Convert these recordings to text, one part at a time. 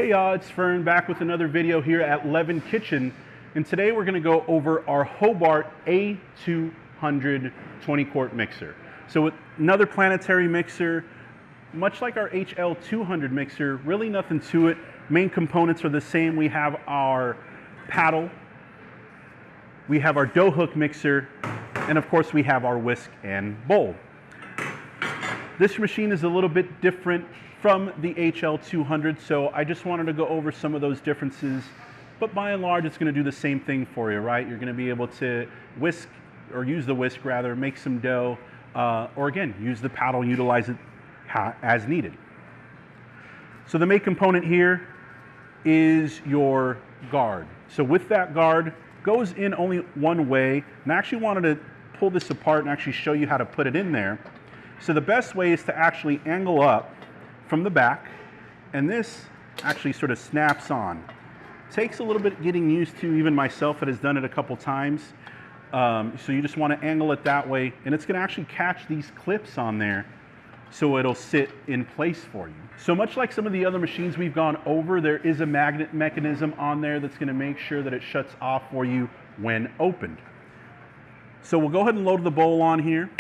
Hey y'all, it's Fern back with another video here at Leaven Kitchen, and today we're going to go over our Hobart A200 20-quart mixer. So with another planetary mixer, much like our HL200 mixer, really nothing to it. Main components are the same. We have our paddle, we have our dough hook mixer, and of course we have our whisk and bowl. This machine is a little bit different from the HL200, so I just wanted to go over some of those differences, but by and large it's going to do the same thing for you, right? You're going to be able to whisk, or use the whisk rather, make some dough, or again, use the paddle, utilize it as needed. So the main component here is your guard. So with that guard, goes in only one way, and I actually wanted to pull this apart and actually show you how to put it in there. So the best way is to actually angle up from the back, and this actually sort of snaps on. Takes a little bit getting used to, even myself that has done it a couple times. So you just want to angle it that way, and it's going to actually catch these clips on there so it'll sit in place for you. So much like some of the other machines we've gone over, there is a magnet mechanism on there that's going to make sure that it shuts off for you when opened. So we'll go ahead and load the bowl on here.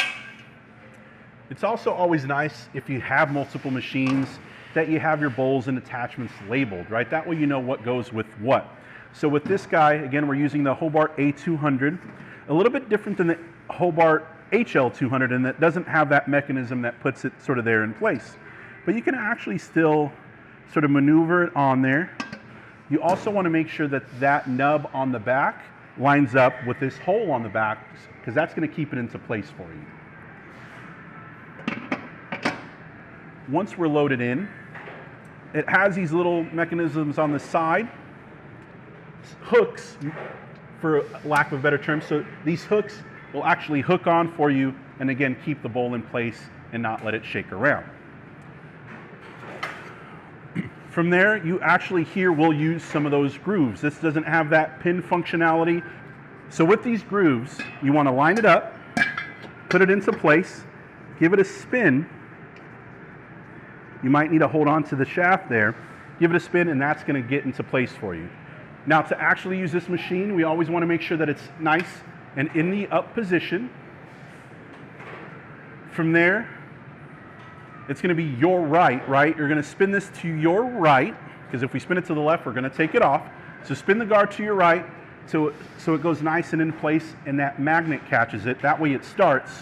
It's also always nice if you have multiple machines that you have your bowls and attachments labeled, right? That way you know what goes with what. So with this guy, again, we're using the Hobart A200, a little bit different than the Hobart HL200, and that doesn't have that mechanism that puts it sort of there in place. But you can actually still sort of maneuver it on there. You also want to make sure that that nub on the back lines up with this hole on the back, because that's going to keep it into place for you. Once we're loaded in, it has these little mechanisms on the side, hooks, for lack of a better term. So these hooks will actually hook on for you and again keep the bowl in place and not let it shake around. From there, you actually here will use some of those grooves. This doesn't have that pin functionality. So with these grooves, you want to line it up, put it into place, give it a spin. You might need to hold on to the shaft there, give it a spin, and that's going to get into place for you. Now, to actually use this machine, we always want to make sure that it's nice and in the up position. From there, it's going to be your right? You're going to spin this to your right, because if we spin it to the left, we're going to take it off. So spin the guard to your right so it goes nice and in place, and that magnet catches it. That way it starts.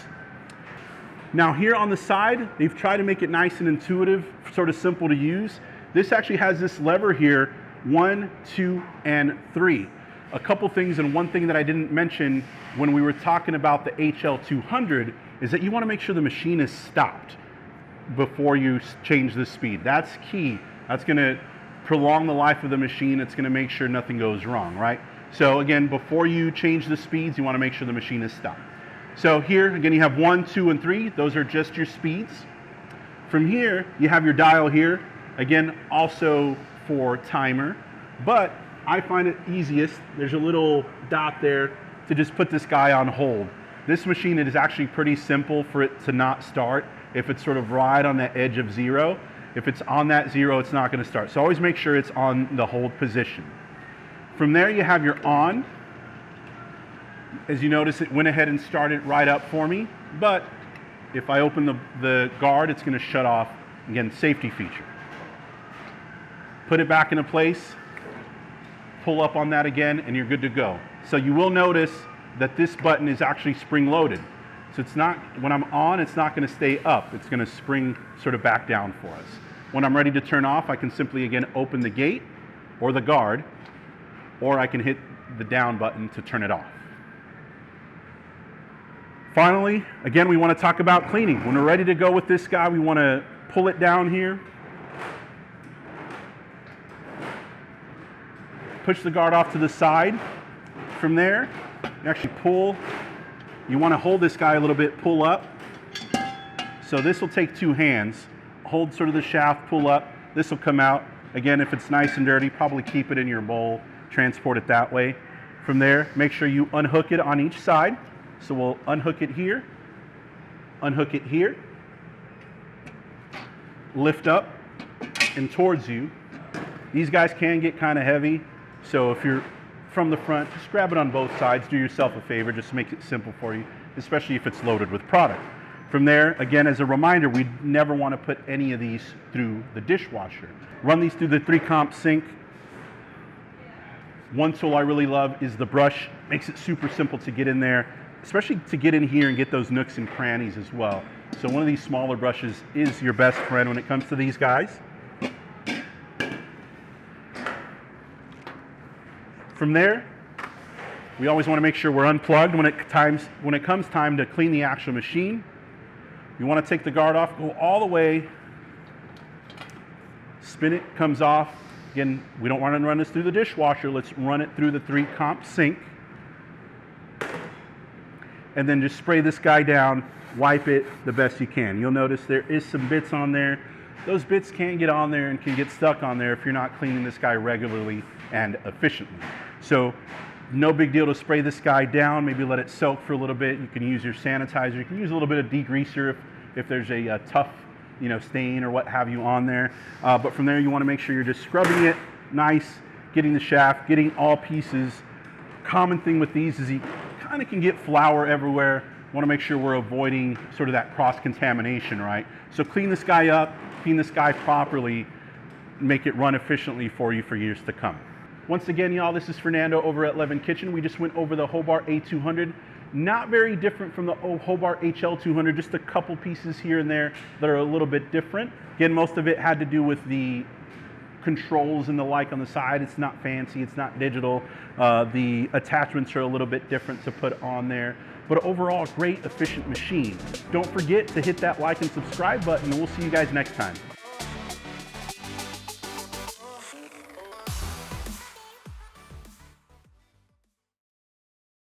Now here on the side, they've tried to make it nice and intuitive, sort of simple to use. This actually has this lever here, 1, 2, and 3. A couple things, and one thing that I didn't mention when we were talking about the HL200 is that you want to make sure the machine is stopped before you change the speed. That's key. That's going to prolong the life of the machine. It's going to make sure nothing goes wrong, right? So again, before you change the speeds, you want to make sure the machine is stopped. So here, again, you have 1, 2, and 3. Those are just your speeds. From here, you have your dial here. Again, also for timer. But I find it easiest, there's a little dot there to just put this guy on hold. This machine, it is actually pretty simple for it to not start if it's sort of right on the edge of 0. If it's on that 0, it's not going to start. So always make sure it's on the hold position. From there, you have your on. As you notice, it went ahead and started right up for me, but if I open the guard, it's going to shut off. Again, safety feature. Put it back into place, pull up on that again, and you're good to go. So you will notice that this button is actually spring-loaded. So it's not, when I'm on, it's not going to stay up. It's going to spring sort of back down for us. When I'm ready to turn off, I can simply, again, open the gate or the guard, or I can hit the down button to turn it off. Finally, again, we want to talk about cleaning. When we're ready to go with this guy, we want to pull it down here. Push the guard off to the side. From there, you actually pull. You want to hold this guy a little bit, pull up. So this will take 2 hands. Hold sort of the shaft, pull up. This will come out. Again, if it's nice and dirty, probably keep it in your bowl, transport it that way. From there, make sure you unhook it on each side. So we'll unhook it here, lift up and towards you, These guys can get kind of heavy, so if you're from the front, just grab it on both sides. Do yourself a favor, just make it simple for you, especially if it's loaded with product. From there, again, as a reminder, we never want to put any of these through the dishwasher. Run these through the 3-comp sink. One tool I really love is the brush. Makes it super simple to get in there, especially to get in here and get those nooks and crannies as well. So one of these smaller brushes is your best friend when it comes to these guys. From there, we always want to make sure we're unplugged when it comes time to clean the actual machine. You want to take the guard off, go all the way, spin it, comes off. Again, we don't want to run this through the dishwasher. Let's run it through the 3-comp sink. And then just spray this guy down, wipe it the best you can. You'll notice there is some bits on there. Those bits can get on there and can get stuck on there if you're not cleaning this guy regularly and efficiently. So no big deal to spray this guy down, maybe let it soak for a little bit. You can use your sanitizer. You can use a little bit of degreaser if there's a tough stain or what have you on there. But from there, you want to make sure you're just scrubbing it nice, getting the shaft, getting all pieces. Common thing with these is you kind of can get flour everywhere. Want to make sure we're avoiding sort of that cross-contamination, right? So clean this guy up, clean this guy properly, make it run efficiently for you for years to come. Once again, y'all, this is Fernando over at Leaven Kitchen. We just went over the Hobart A200. Not very different from the Hobart HL200, just a couple pieces here and there that are a little bit different. Again, most of it had to do with the controls and the like on the side. It's not fancy, it's not digital. The attachments are a little bit different to put on there. But overall, great, efficient machine. Don't forget to hit that like and subscribe button, and we'll see you guys next time.